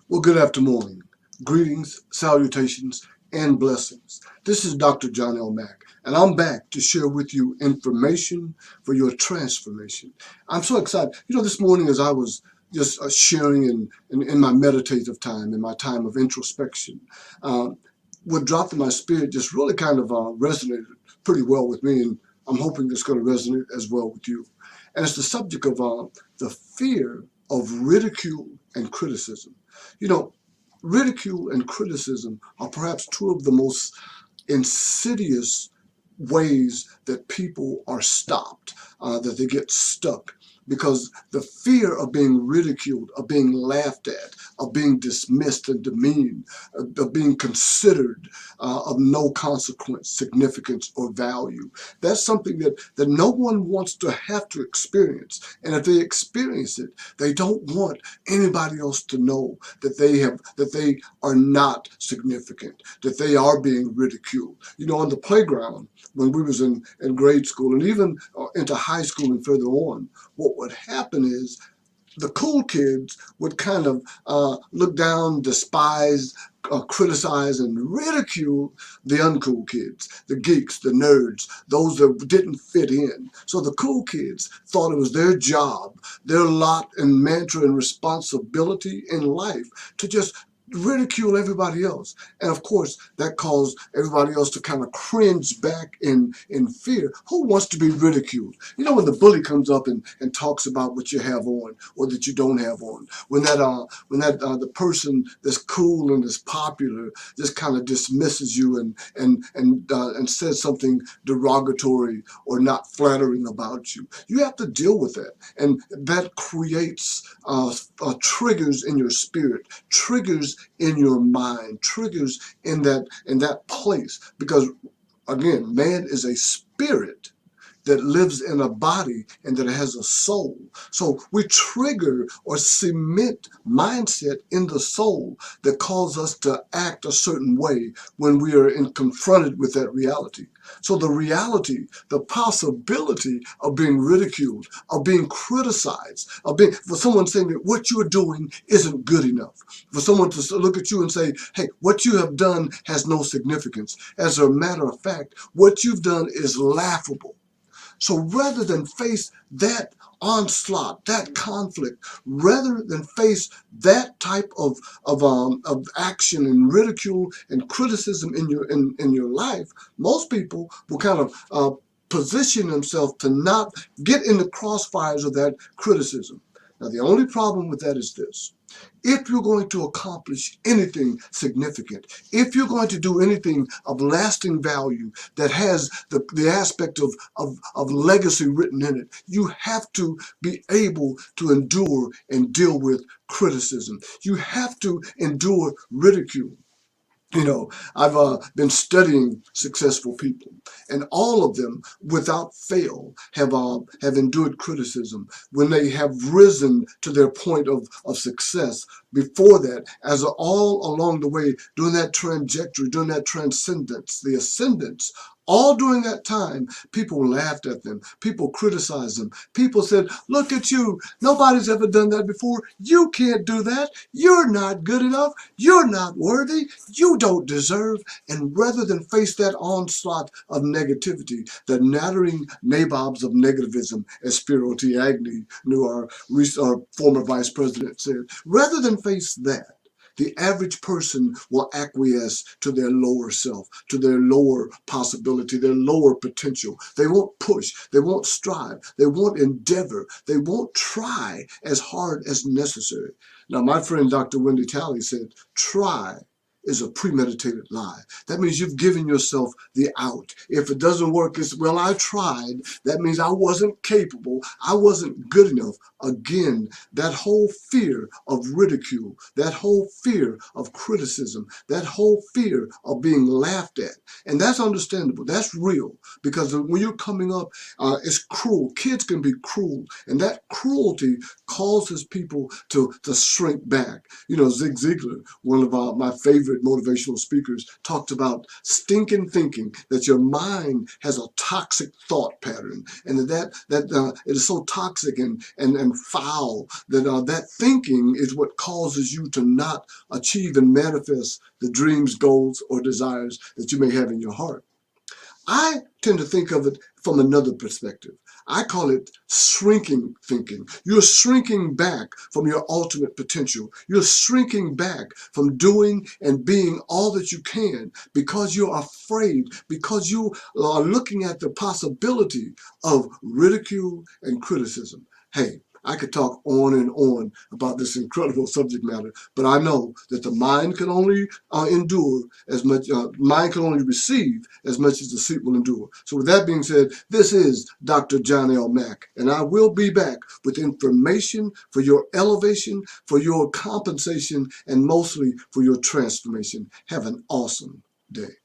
Well, good afternoon. Greetings, salutations, and blessings. This is Dr. John L. Mack, and I'm back to share with you information for your transformation. I'm so excited. This morning as I was just sharing in my meditative time, in my time of introspection, uh, what dropped in my spirit just really kind of resonated pretty well with me, and I'm hoping it's going to resonate as well with you. And it's the subject of the fear of ridicule and criticism. You know, ridicule and criticism are perhaps two of the most insidious ways that people are stopped, that they get stuck. Because the fear of being ridiculed, of being laughed at, of being dismissed and demeaned, of being considered of no consequence, significance, or value. That's something that no one wants to have to experience. And if they experience it, they don't want anybody else to know that they are not significant, that they are being ridiculed. On the playground, when we was in grade school and even into high school and further on, what would happen is the cool kids would kind of look down, despise, criticize, and ridicule the uncool kids, the geeks, the nerds, those that didn't fit in. So the cool kids thought it was their job, their lot and mantra and responsibility in life to just ridicule everybody else. And of course, that caused everybody else to kind of cringe back in fear. Who wants to be ridiculed? When the bully comes up and talks about what you have on or that you don't have on, when the person that's cool and that's popular just kind of dismisses you and says something derogatory or not flattering about you, you have to deal with that, and that creates triggers in your spirit, triggers in your mind, triggers in that place. Because again, man is a spirit that lives in a body and that has a soul. So we trigger or cement mindset in the soul that calls us to act a certain way when we are confronted with that reality. So the reality, the possibility of being ridiculed, of being criticized, for someone saying that what you're doing isn't good enough, for someone to look at you and say, hey, what you have done has no significance. As a matter of fact, what you've done is laughable. So rather than face that onslaught, that conflict, rather than face that type of action and ridicule and criticism in your life, most people will kind of position themselves to not get in the crossfires of that criticism. Now, the only problem with that is this. If you're going to accomplish anything significant, if you're going to do anything of lasting value that has the aspect of legacy written in it, you have to be able to endure and deal with criticism. You have to endure ridicule. I've been studying successful people, and all of them, without fail, have endured criticism when they have risen to their point of success. Before that, as all along the way, during that trajectory, during that transcendence, the ascendance, all during that time, people laughed at them. People criticized them. People said, look at you. Nobody's ever done that before. You can't do that. You're not good enough. You're not worthy. You don't deserve. And rather than face that onslaught of negativity, the nattering nabobs of negativism, as Spiro T. Agnew, our former vice president, said, rather than face that, the average person will acquiesce to their lower self, to their lower possibility, their lower potential. They won't push. They won't strive. They won't endeavor. They won't try as hard as necessary. Now, my friend Dr. Wendy Talley said, try is a premeditated lie. That means you've given yourself the out. If it doesn't work, it's, well, I tried. That means I wasn't capable. I wasn't good enough. Again, that whole fear of ridicule, that whole fear of criticism, that whole fear of being laughed at. And that's understandable. That's real. Because when you're coming up, it's cruel. Kids can be cruel. And that cruelty causes people to shrink back. Zig Ziglar, one of my favorite favorite motivational speakers talked about stinking thinking, that your mind has a toxic thought pattern, and that it is so toxic and foul that that thinking is what causes you to not achieve and manifest the dreams, goals, or desires that you may have in your heart. I tend to think of it from another perspective. I call it shrinking thinking. You're shrinking back from your ultimate potential. You're shrinking back from doing and being all that you can because you're afraid, because you are looking at the possibility of ridicule and criticism. Hey, I could talk on and on about this incredible subject matter, but I know that the mind can only endure as much, mind can only receive as much as the seat will endure. So with that being said, this is Dr. John L. Mack, and I will be back with information for your elevation, for your compensation, and mostly for your transformation. Have an awesome day.